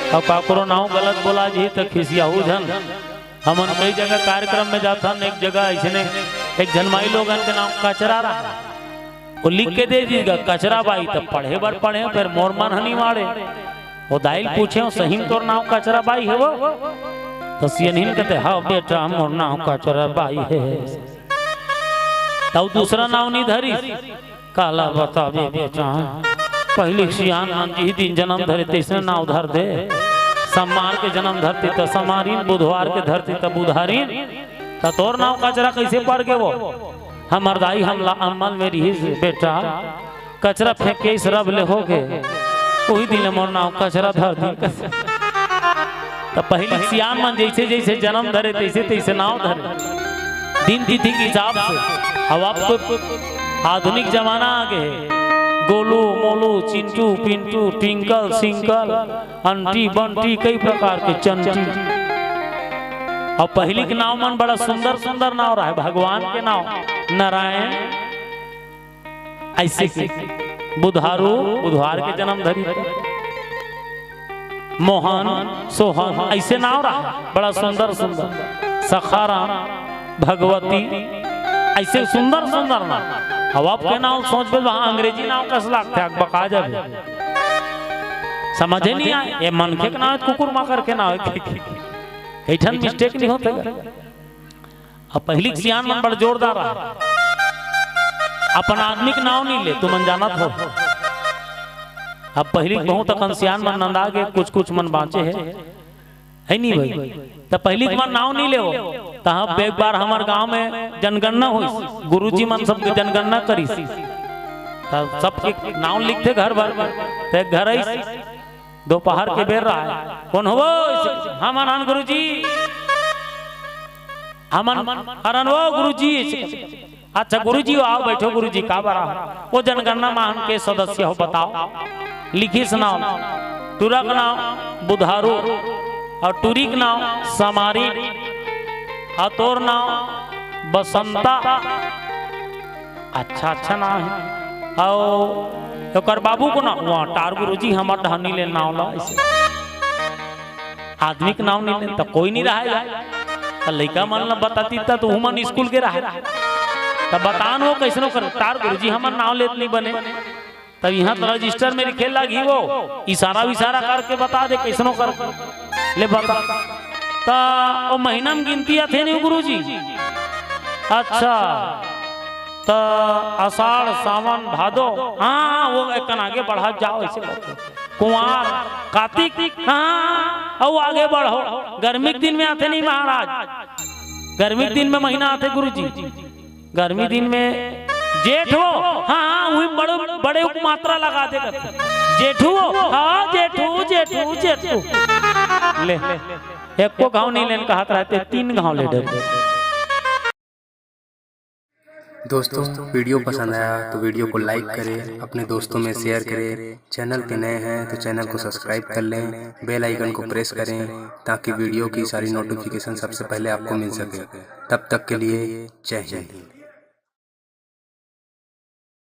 और काकरो नाव गलत बोला जी तो खिसियाहू झन। हमन कई जगह कार्यक्रम में जाता एक जगह ऐसे एक जनमाई लोगन के नाम कचरा रहा, वो लिख के दे दीगा कचरा बाई, तब पढ़े बर पढ़े फिर मोर मन हनी मारे। वो दाइल पूछे सही तोर नाम कचरा बाई है वो, तो सियनहिन कहते हाँ बेटा मोर नाम कचरा बाई है। तब दूसरा नाव नहीं धरी, काला बतावे बेटा पहले सियान मन जी दिन जन्म धरे तीसरे नाव धर दे, सोमवार के जन्म धरती तो सोमारीन, बुधवार के धरती तो बुधारीन, तो तोर नाव कचरा कैसे पड़ गए वो। हमर दाई हमला अम्मल मेरी ही बेटा कचरा फेंक के इस रब ले हो गए, वही दिन मोर नाव कचरा धर दी। तो पहले सियान मन जैसे जैसे जन्म धरे तैसे तैसे नाव धरे दिन तिथि के हिसाब से। अब आपको आधुनिक जमाना आ गए, गोलू मोलू चिंटू पिंटू टिंकल सिंकल अंटी बंटी कई प्रकार के चंटी। और पहली के नाव मन बड़ा सुंदर सुंदर नाव रहा है, भगवान के नाव नारायण ऐसे के, बुधारू बुधवार के जन्म धरी, मोहन सोहन ऐसे नाव रहा बड़ा सुंदर सुंदर, सखाराम भगवती ऐसे सुंदर सुंदर नाव। अब आपके नाव सोच पे वहां अंग्रेजी नाव कस लगता है बका जाए, समझे नहीं आए ये मनखे के नाव कुकुर माकर के नाव ऐठन मिस्टेक नहीं होते। अब पहली सियान मन बड़ा जोरदार रहा, अपन आदमी के नाव नहीं ले तुम अनजाना हो। अब पहली बहुत अकन सियान मन नंदा के कुछ कुछ मन बाँचे है नहीं भाई, तो पहली मन नाव नहीं ले हो। तब एक बार हमारे गांव में जनगणना हुई, गुरुजी मन सबके जनगणना करी, तब सबके नाव लिखते घर भर, तो एक घर आई दोपहर के बेर रहा है, कौन हो हम अनन गुरुजी, हमन अरन वो गुरुजी। अच्छा गुरुजी आओ बैठो गुरुजी का बरा वो जनगणना महान के सदस्य हो बताओ, लिखी सुनाओ। टूरा का नाम बुधारू और टूरी का नाम समारी और तोर नाम बसंता। अच्छा अच्छा नाम है। और कर बाबू को नाम वहाँ टार गुरुजी हमार धनी ले नाव ला, ऐसे आदमी के नाम नहीं ले तो कोई नहीं रहा है। लड़का मन बताती तो हुमन स्कूल के रहा तब बतान वो कैसनो कर टार गुरुजी हमार नाव लेत नहीं बने, तब यहाँ तो रजिस्टर में लिखे लगी वो इशारा विशारा करके बता दे कैसनो कर ले बता। तो महीना में गिनती थे नहीं गुरुजी। अच्छा तो आषाढ़ सावन भादो, हाँ वो एक आगे बढ़ा जाओ ऐसे करते, कुंवार कार्तिक, हाँ और आगे बढ़ो। गर्मी के दिन में आते नहीं महाराज, गर्मी के दिन में महीना आते गुरुजी, गर्मी दिन में जेठ हो, हाँ वही बड़े बड़े मात्रा लगा दे जेठू हो, हाँ जेठू जेठू जेठू ले एक को गाँव नहीं लेने कहा रहते, 3 गाँव ले डर। दोस्तों वीडियो पसंद आया तो वीडियो को लाइक करें, अपने दोस्तों में शेयर करें, चैनल पे नए हैं तो चैनल को सब्सक्राइब कर लें, बेल आइकन को प्रेस करें ताकि वीडियो की सारी नोटिफिकेशन सबसे पहले आपको मिल सके। तब तक के लिए जय हिंद।